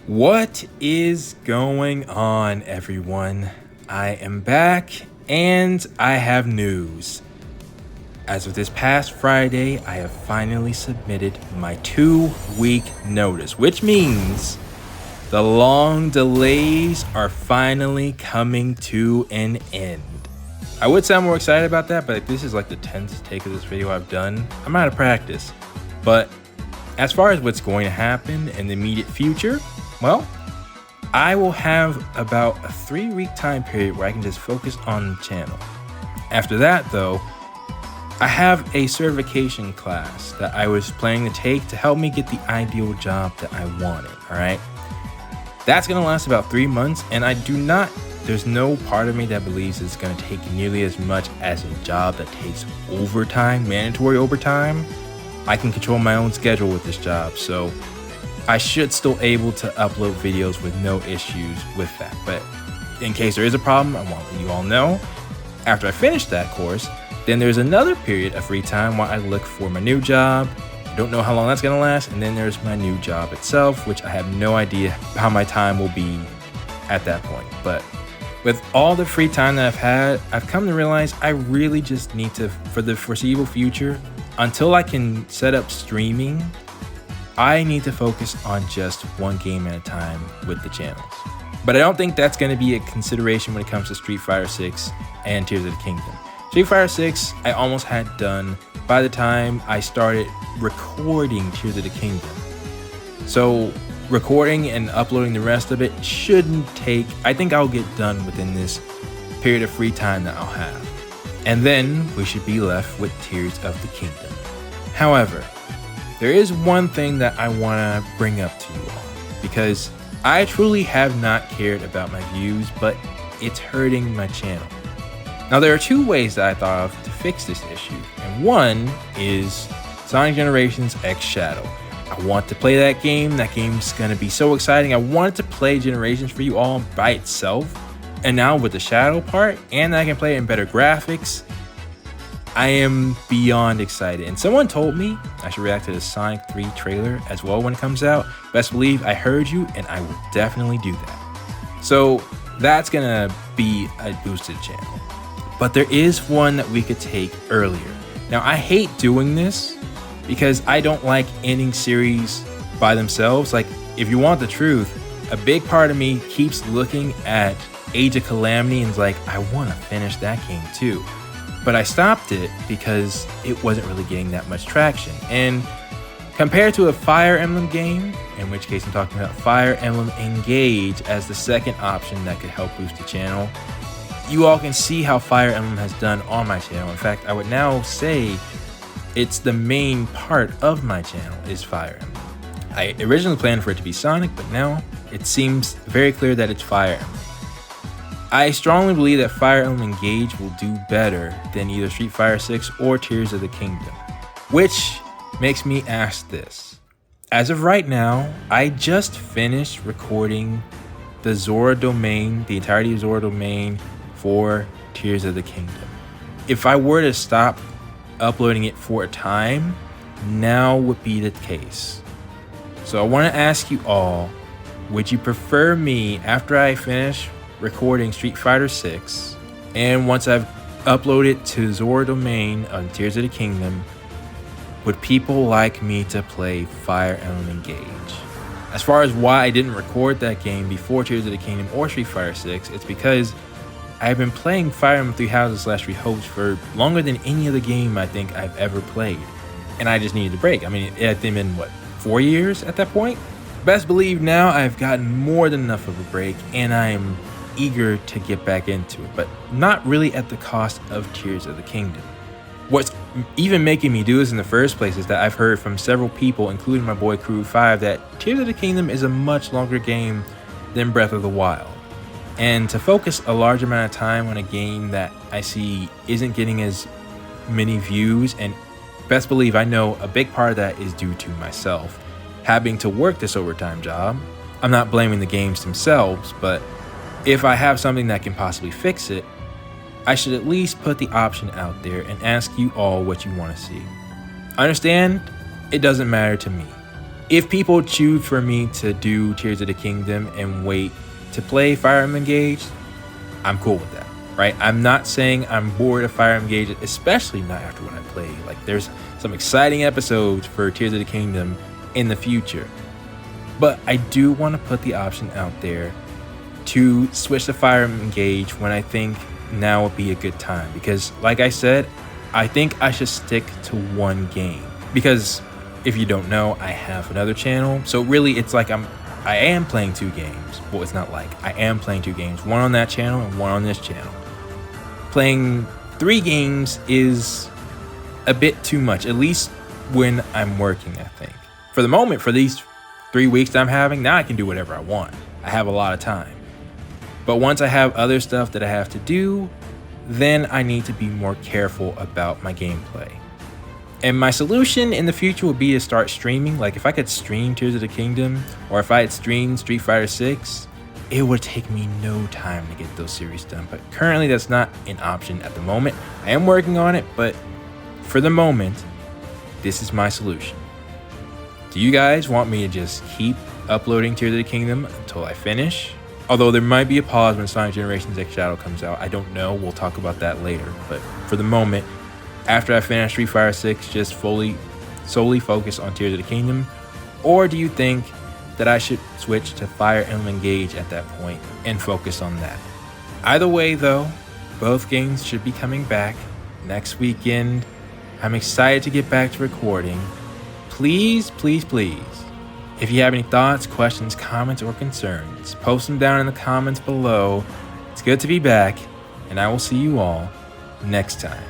What is going on, everyone? I am back and I have news. As of this past Friday, I have finally submitted my 2-week notice, which means the long delays are finally coming to an end. I would sound more excited about that, but this is like the 10th take of this video I've done. I'm out of practice. But as far as what's going to happen in the immediate future, well, I will have about a 3-week time period where I can just focus on the channel. After that, though, I have a certification class that I was planning to take to help me get the ideal job that I wanted, all right? That's gonna last about 3 months, and there's no part of me that believes it's gonna take nearly as much as a job that takes overtime, mandatory overtime. I can control my own schedule with this job, so I should still able to upload videos with no issues with that. But in case there is a problem, I want to let you all know. After I finish that course, then there's another period of free time while I look for my new job. I don't know how long that's gonna last. And then there's my new job itself, which I have no idea how my time will be at that point. But with all the free time that I've had, I've come to realize I really just need to, for the foreseeable future, until I can set up streaming, I need to focus on just one game at a time with the channels. But I don't think that's going to be a consideration when it comes to Street Fighter 6 and Tears of the Kingdom. Street Fighter 6, I almost had done by the time I started recording Tears of the Kingdom. So recording and uploading the rest of it shouldn't take, I think I'll get done within this period of free time that I'll have. And then we should be left with Tears of the Kingdom. However, there is one thing that I want to bring up to you all, because I truly have not cared about my views, but it's hurting my channel. Now, there are 2 ways that I thought of to fix this issue, and one is Sonic Generations X Shadow. I want to play that game. That game's going to be so exciting. I wanted to play Generations for you all by itself, and now with the Shadow part, and I can play it in better graphics, I am beyond excited. And someone told me I should react to the Sonic 3 trailer as well when it comes out. Best believe I heard you, and I will definitely do that. So that's gonna be a boost to the channel. But there is one that we could take earlier. Now, I hate doing this because I don't like ending series by themselves. Like, if you want the truth, a big part of me keeps looking at Age of Calamity and is like, I want to finish that game too. But I stopped it because it wasn't really getting that much traction. And compared to a Fire Emblem game, in which case I'm talking about Fire Emblem Engage as the second option that could help boost the channel, you all can see how Fire Emblem has done on my channel. In fact, I would now say it's the main part of my channel is Fire Emblem. I originally planned for it to be Sonic, but now it seems very clear that it's Fire Emblem. I strongly believe that Fire Emblem Engage will do better than either Street Fighter 6 or Tears of the Kingdom, which makes me ask this. As of right now, I just finished recording the Zora domain, the entirety of Zora domain for Tears of the Kingdom. If I were to stop uploading it for a time, now would be the case. So I want to ask you all, would you prefer me, after I finish recording Street Fighter 6, and once I've uploaded to Zora domain on Tears of the Kingdom, would people like me to play Fire Emblem Engage? As far as why I didn't record that game before Tears of the Kingdom or Street Fighter 6, it's because I've been playing Fire Emblem Three Houses / Three Hopes for longer than any other game I think I've ever played. And I just needed a break. I mean, it had been, 4 years at that point? Best believe now I've gotten more than enough of a break, and I'm eager to get back into it, but not really at the cost of Tears of the Kingdom. What's even making me do this in the first place is that I've heard from several people, including my boy Crew5, that Tears of the Kingdom is a much longer game than Breath of the Wild. And to focus a large amount of time on a game that I see isn't getting as many views, and best believe I know a big part of that is due to myself having to work this overtime job. I'm not blaming the games themselves, but if I have something that can possibly fix it, I should at least put the option out there and ask you all what you want to see. Understand, it doesn't matter to me. If people choose for me to do Tears of the Kingdom and wait to play Fire Emblem Engage, I'm cool with that, right? I'm not saying I'm bored of Fire Emblem Engage, especially not after what I played. Like, there's some exciting episodes for Tears of the Kingdom in the future. But I do want to put the option out there to switch to Fire Emblem Engage when I think now would be a good time. Because, like I said, I think I should stick to one game. Because if you don't know, I have another channel. So really, it's like I am playing 2 games. Well, it's not like I am playing 2 games. One on that channel and one on this channel. Playing 3 games is a bit too much, at least when I'm working, I think. For the moment, for these 3 weeks that I'm having, now I can do whatever I want. I have a lot of time. But once I have other stuff that I have to do, then I need to be more careful about my gameplay. And my solution in the future would be to start streaming. Like, if I could stream Tears of the Kingdom, or if I had streamed Street Fighter 6, it would take me no time to get those series done. But currently that's not an option at the moment. I am working on it, but for the moment, this is my solution. Do you guys want me to just keep uploading Tears of the Kingdom until I finish? Although there might be a pause when Sonic Generations X Shadow comes out. I don't know. We'll talk about that later. But for the moment, after I finish Street Fighter 6, just solely focus on Tears of the Kingdom? Or do you think that I should switch to Fire Emblem Engage at that point and focus on that? Either way, though, both games should be coming back next weekend. I'm excited to get back to recording. Please, please, please, if you have any thoughts, questions, comments, or concerns, post them down in the comments below. It's good to be back, and I will see you all next time.